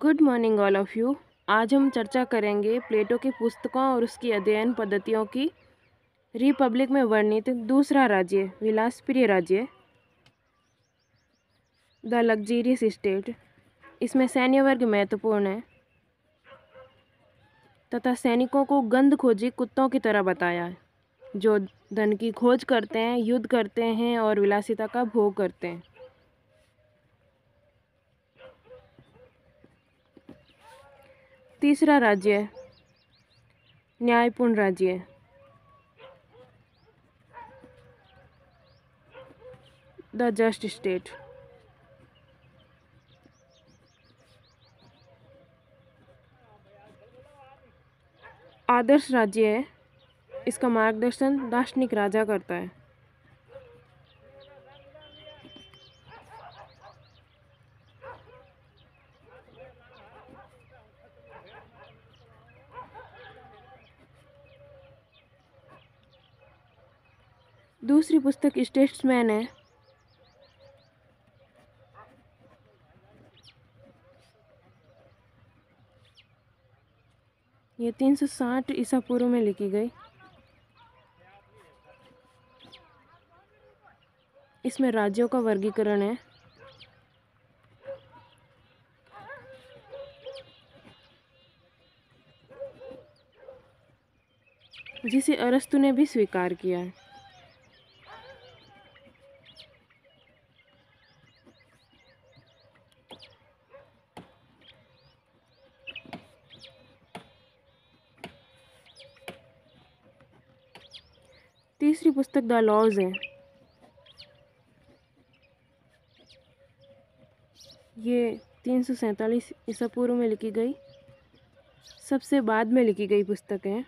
Good morning all of you. आज हम चर्चा करेंगे प्लेटो की पुस्तकों और उसकी अध्ययन पद्धतियों की। रिपब्लिक में वर्णित दूसरा राज्य, विलासप्रिय राज्य, द लग्जीरियस स्टेट। इसमें सैन्य वर्ग महत्वपूर्ण है तथा सैनिकों को गंधखोजी कुत्तों की तरह बताया है, जो धन की खोज करते हैं, युद्ध करते हैं और विलासिता का भोग करते हैं। तीसरा राज्य, न्यायपूर्ण राज्य, द जस्ट स्टेट। आदर्श राज्य है, इसका मार्गदर्शन दार्शनिक राजा करता है। दूसरी पुस्तक स्टेट्समैन है। ये 360 ईसा पूर्व में लिखी गई। इसमें राज्यों का वर्गीकरण है। जिसे अरस्तु ने भी स्वीकार किया है। तीसरी पुस्तक द लॉज है। ये 347 ईसा पूर्व में लिखी गई, सबसे बाद में लिखी गई पुस्तक है।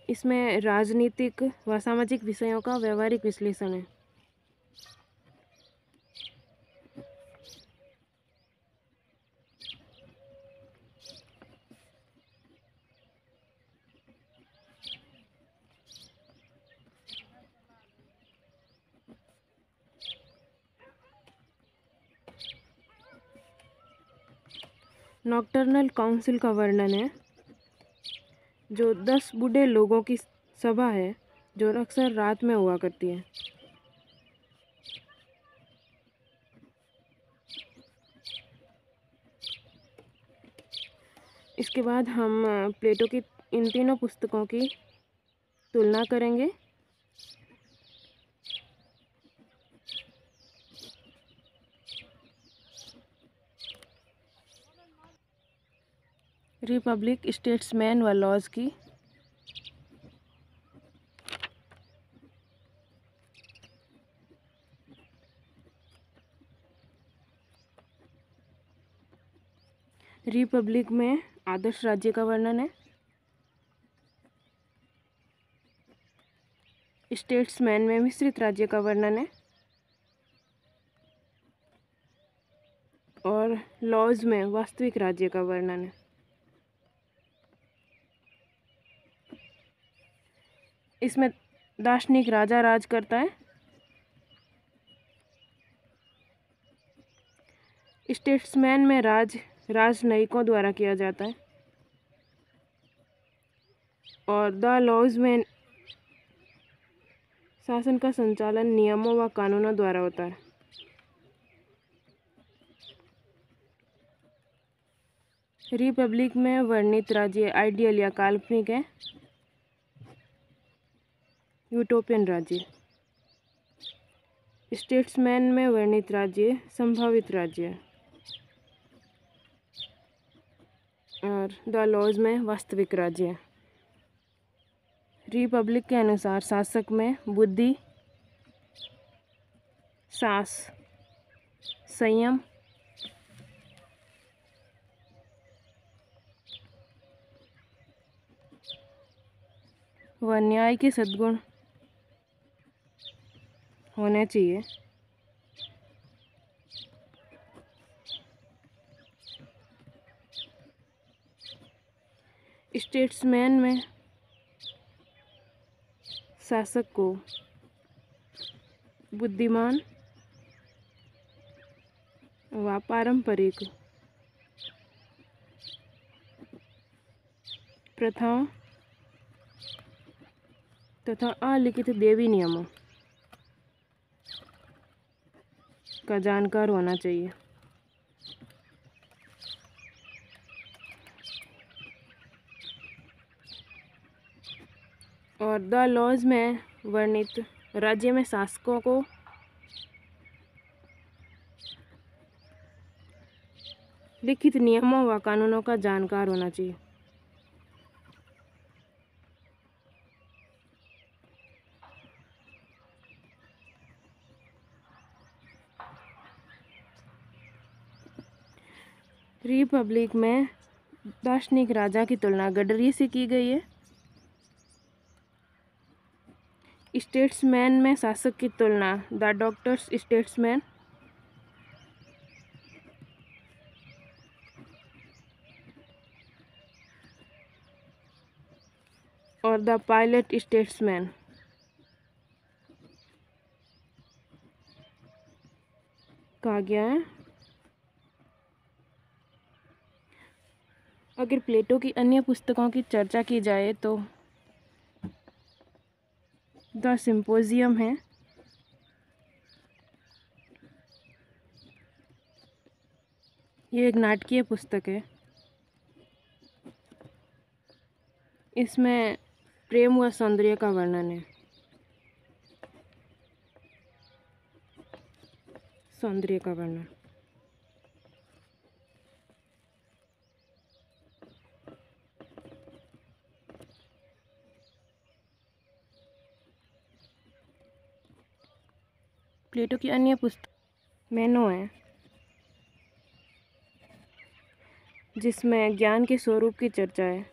इसमें राजनीतिक व सामाजिक विषयों का व्यवहारिक विश्लेषण है। नॉक्टर्नल काउंसिल का वर्णन है, जो 10 बूढ़े लोगों की सभा है जो अक्सर रात में हुआ करती है। इसके बाद हम प्लेटो की इन तीनों पुस्तकों की तुलना करेंगे। रिपब्लिक, स्टेट्समैन व लॉज की। रिपब्लिक में आदर्श राज्य का वर्णन है। स्टेट्समैन में मिश्रित राज्य का वर्णन है और लॉज में वास्तविक राज्य का वर्णन है। इसमें दार्शनिक राजा राज करता है। स्टेट्समैन में राजनयिकों द्वारा किया जाता है और द लॉज में शासन का संचालन नियमों व कानूनों द्वारा होता है। रिपब्लिक में वर्णित राज्य आइडियल या काल्पनिक है, यूटोपियन राज्य। स्टेट्समैन में वर्णित राज्य संभावित राज्य है और द लॉज में वास्तविक राज्य है। रिपब्लिक के अनुसार शासक में बुद्धि, साहस, संयम, व न्याय के सद्गुण होने चाहिए। स्टेट्समैन में शासक को बुद्धिमान व पारंपरिक प्रथाओं तथा अलिखित देवी नियमों का जानकार होना चाहिए। और द लॉज में वर्णित राज्य में शासकों को लिखित नियमों व कानूनों का जानकार होना चाहिए। रिपब्लिक में दार्शनिक राजा की तुलना गडरी से की गई है। स्टेट्समैन में शासक की तुलना द डॉक्टर्स स्टेट्समैन। और द पायलट स्टेट्समैन। कहा गया है। अगर प्लेटो की अन्य पुस्तकों की चर्चा की जाए तो द सिम्पोजियम है। ये एक नाटकीय पुस्तक है। इसमें प्रेम व सौंदर्य का वर्णन है। सौंदर्य का वर्णन। प्लेटो की अन्य पुस्तक मेनो है, जिसमें ज्ञान के स्वरूप की चर्चा है।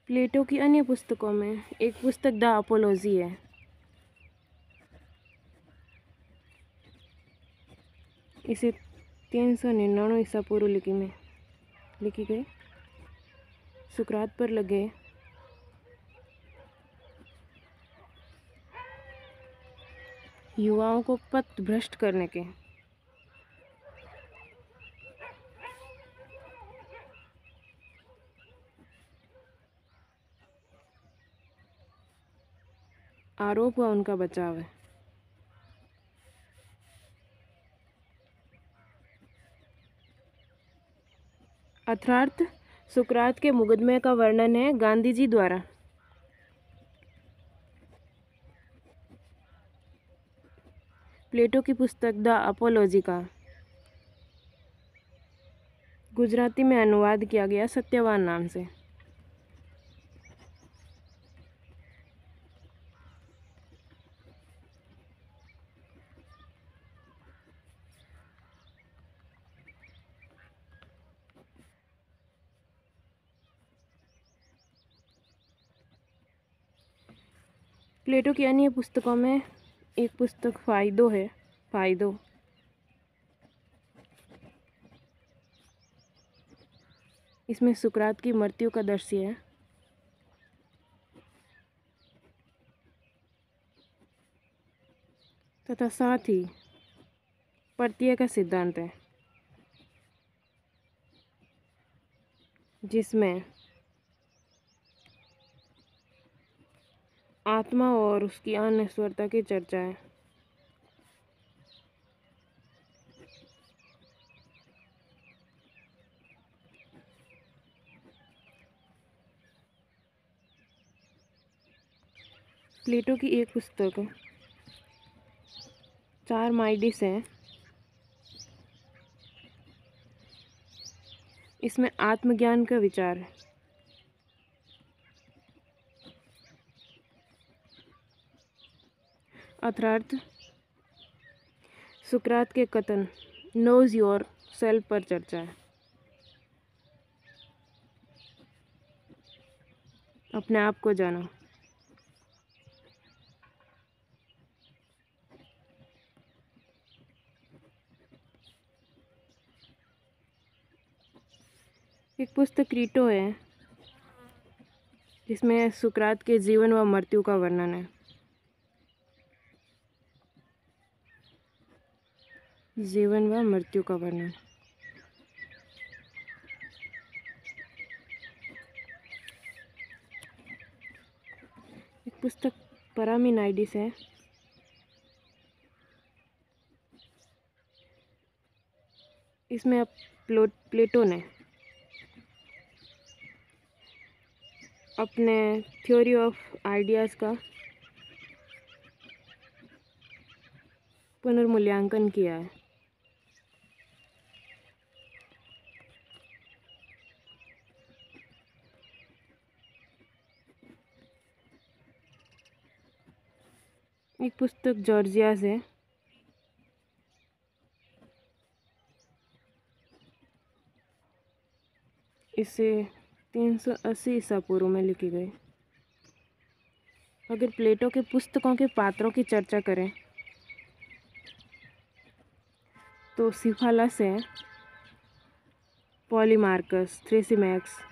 प्लेटो की अन्य पुस्तकों में एक पुस्तक द अपोलॉजी है। इसे 399 ईसा पूर्व लिखी गई। सुकरात पर लगे युवाओं को पथ भ्रष्ट करने के आरोप व उनका बचाव है। अर्थात सुकरात के मुकदमे का वर्णन है गांधी जी द्वारा। प्लेटो की पुस्तक द अपोलॉजी का गुजराती में अनुवाद किया गया सत्यवान नाम से। प्लेटो की अन्य पुस्तकों में एक पुस्तक फाइदो है। फाइदो इसमें सुकरात की मृत्यु का दृश्य है। तथा साथ ही प्रत्यय का सिद्धांत है, जिसमें आत्मा और उसकी अनश्वरता की चर्चा है। प्लेटो की एक पुस्तक चारमाइडिस है। इसमें आत्मज्ञान का विचार है। अर्थात सुकरात के कथन नोज योर सेल्फ पर चर्चा है। अपने आप को जानो। एक पुस्तक क्रीटो है, जिसमें सुकरात के जीवन व मृत्यु का वर्णन है। जीवन व मृत्यु का वर्णन। एक पुस्तक पारामिनाइडिस है। इसमें प्लेटो ने अपने थ्योरी ऑफ आइडियाज़ का पुनर्मूल्यांकन किया है। एक पुस्तक जॉर्जिया से, इसे 380 ईसा पूर्व में लिखी गई। अगर प्लेटो के पुस्तकों के पात्रों की चर्चा करें तो सिफालस है, पॉलीमार्कस, थ्रेसिमैक्स,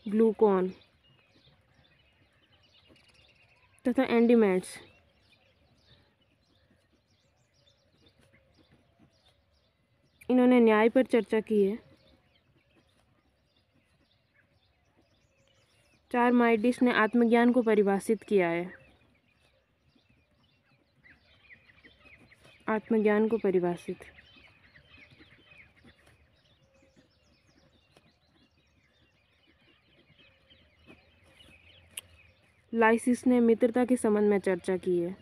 ग्लूकॉन तथा एंडीमेंट्स इन्होंने न्याय पर चर्चा की है। चारमाइडिस ने आत्मज्ञान को परिभाषित किया है। आत्मज्ञान को परिभाषित। लाइसिस ने मित्रता के संबंध में चर्चा की है।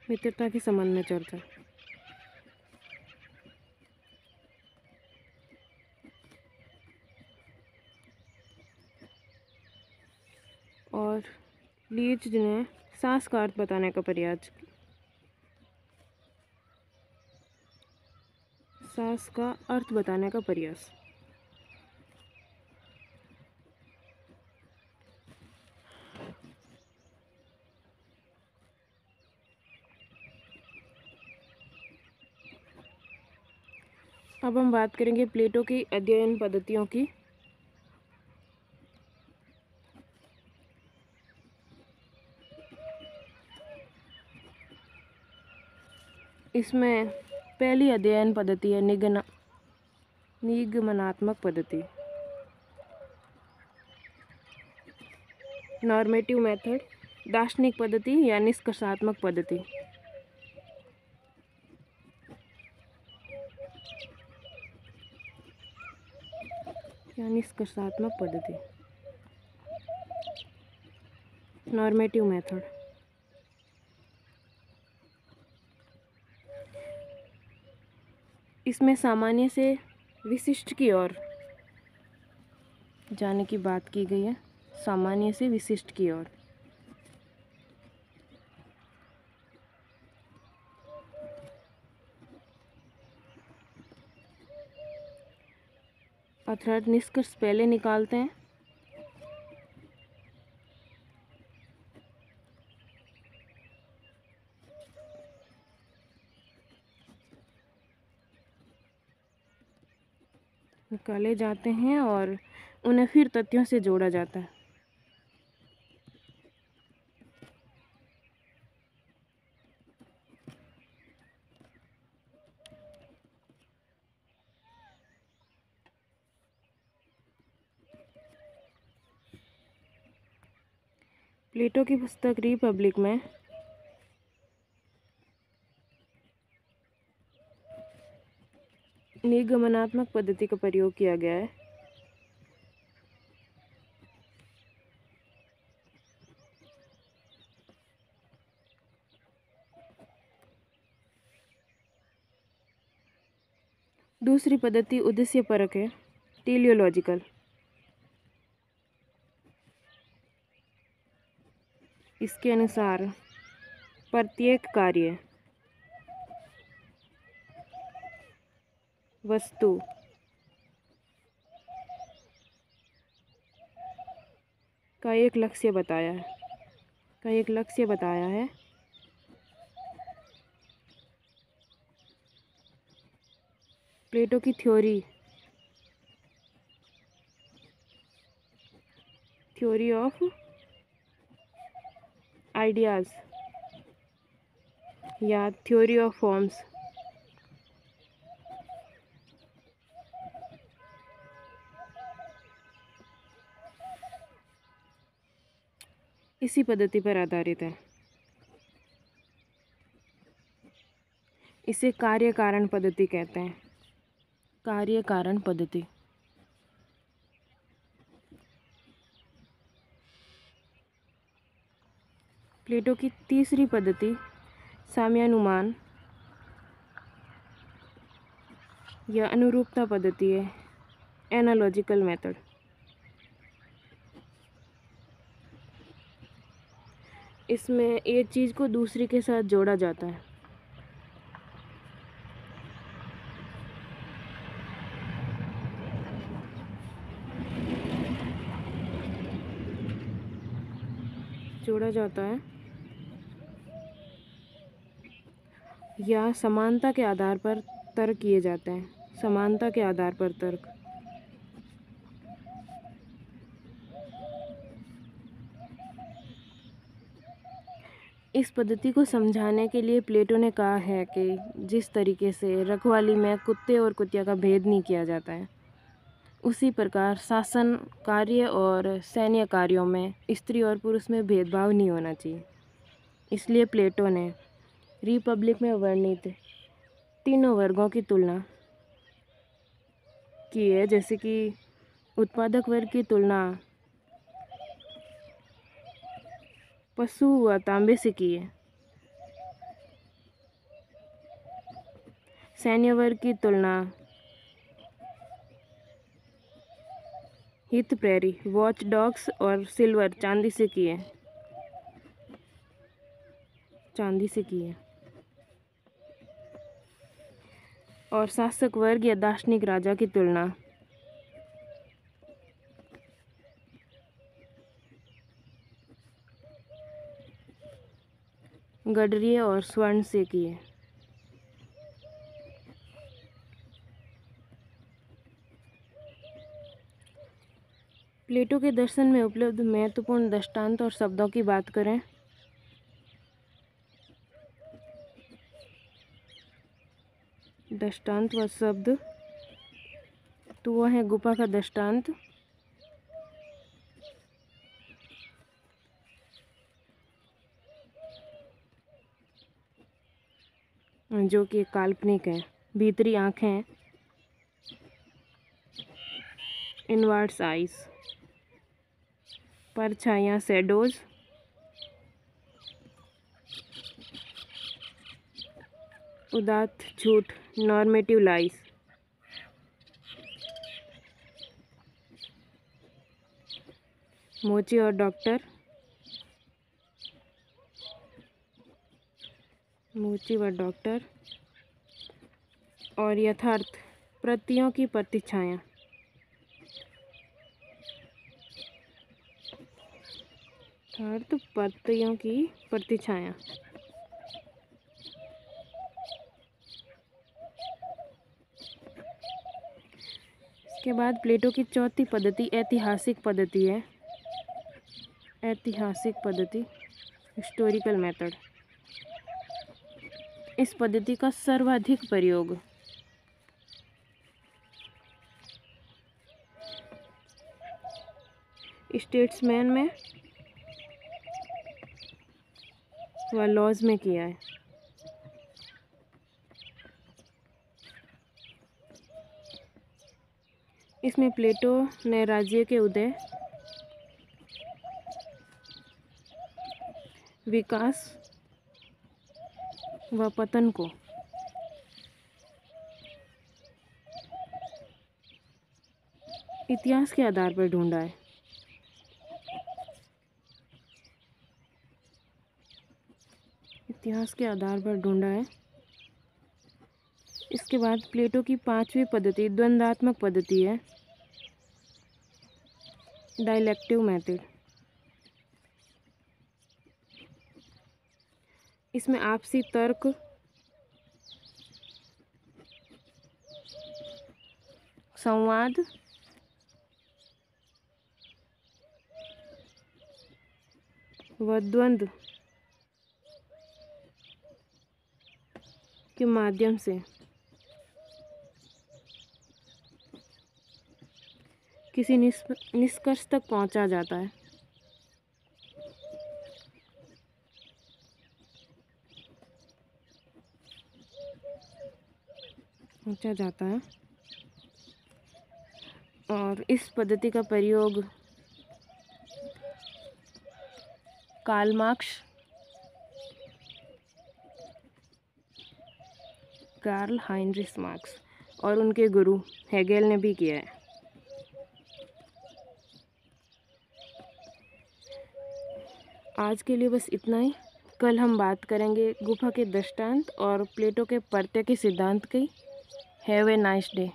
मित्रता के संबंध में चर्चा। और लीच ने सांस का अर्थ बताने का प्रयास। सांस का अर्थ बताने का प्रयास। अब हम बात करेंगे प्लेटो की अध्ययन पद्धतियों की। इसमें पहली अध्ययन पद्धति है निगमनात्मक पद्धति, नॉर्मेटिव मेथड, दार्शनिक पद्धति या निष्कर्षात्मक पद्धति। या निष्कर्षात्मक पद्धति, नॉर्मेटिव मेथड। इसमें सामान्य से विशिष्ट की ओर जाने की बात की गई है। सामान्य से विशिष्ट की ओर। अर्थात निष्कर्ष पहले निकालते हैं, निकाले जाते हैं और उन्हें फिर तथ्यों से जोड़ा जाता है। प्लेटो की पुस्तक रिपब्लिक में निगमनात्मक पद्धति का प्रयोग किया गया है। दूसरी पद्धति उद्देश्यपरक है, टेलियोलॉजिकल। इसके अनुसार प्रत्येक कार्य, वस्तु, का एक लक्ष्य बताया है। प्लेटो की थ्योरी थ्योरी ऑफ आइडियाज़ या थ्योरी ऑफ फॉर्म्स। इसी पद्धति पर आधारित है। इसे कार्य कारण पद्धति कहते हैं। कार्य कारण पद्धति। प्लेटो की तीसरी पद्धति साम्यानुमान या अनुरूपता पद्धति है, एनालॉजिकल मेथड। इसमें एक चीज़ को दूसरी के साथ जोड़ा जाता है। जोड़ा जाता है या समानता के आधार पर तर्क किए जाते हैं। समानता के आधार पर तर्क। इस पद्धति को समझाने के लिए प्लेटो ने कहा है कि जिस तरीके से रखवाली में कुत्ते और कुतिया का भेद नहीं किया जाता है, उसी प्रकार शासन कार्य और सैन्य कार्यों में स्त्री और पुरुष में भेदभाव नहीं होना चाहिए। इसलिए प्लेटो ने रिपब्लिक में वर्णित तीनों वर्गों की तुलना की है, जैसे कि उत्पादक वर्ग की तुलना पशु व तांबे से की है, सैन्य वर्ग की तुलना हित प्रेरी वॉच डॉग्स और सिल्वर चांदी से की है। चांदी से की है। और शासक वर्ग या दार्शनिक राजा की तुलना गडरिय और स्वर्ण से की है। प्लेटो के दर्शन में उपलब्ध महत्वपूर्ण दृष्टांत और शब्दों की बात करें दृष्टांत व शब्द, तो वह है गुफा का दृष्टांत, जो कि काल्पनिक है। भीतरी आँखें, इनवर्ड्स आइज, परछाइयाँ शैडोज, उदात्त झूठ नॉर्मेटिव लाइज, मोची और डॉक्टर, मोची व डॉक्टर, और यथार्थ प्रतियों की प्रतिच्छाया। यथार्थ प्रतियों की प्रतिच्छाया। इसके बाद प्लेटो की चौथी पद्धति ऐतिहासिक पद्धति है। ऐतिहासिक पद्धति हिस्टोरिकल मेथड। इस पद्धति का सर्वाधिक प्रयोग स्टेट्समैन में व लॉज में किया है। इसमें प्लेटो ने राज्य के उदय, विकास व पतन को इतिहास के आधार पर ढूंढा है। इतिहास के आधार पर ढूंढा है। इसके बाद प्लेटो की पांचवी पद्धति द्वंद्वात्मक पद्धति है, डायलेक्टिव मेथड। इसमें आपसी तर्क, संवाद व द्वंद्व के माध्यम से किसी निष्कर्ष तक पहुंचा जाता है। और इस पद्धति का प्रयोग Karl Marx, Karl Heinrich Marx और उनके गुरु हेगेल ने भी किया है। आज के लिए बस इतना ही। कल हम बात करेंगे गुफा के दृष्टांत और प्लेटो के प्रत्यय के सिद्धांत की। Have a nice day.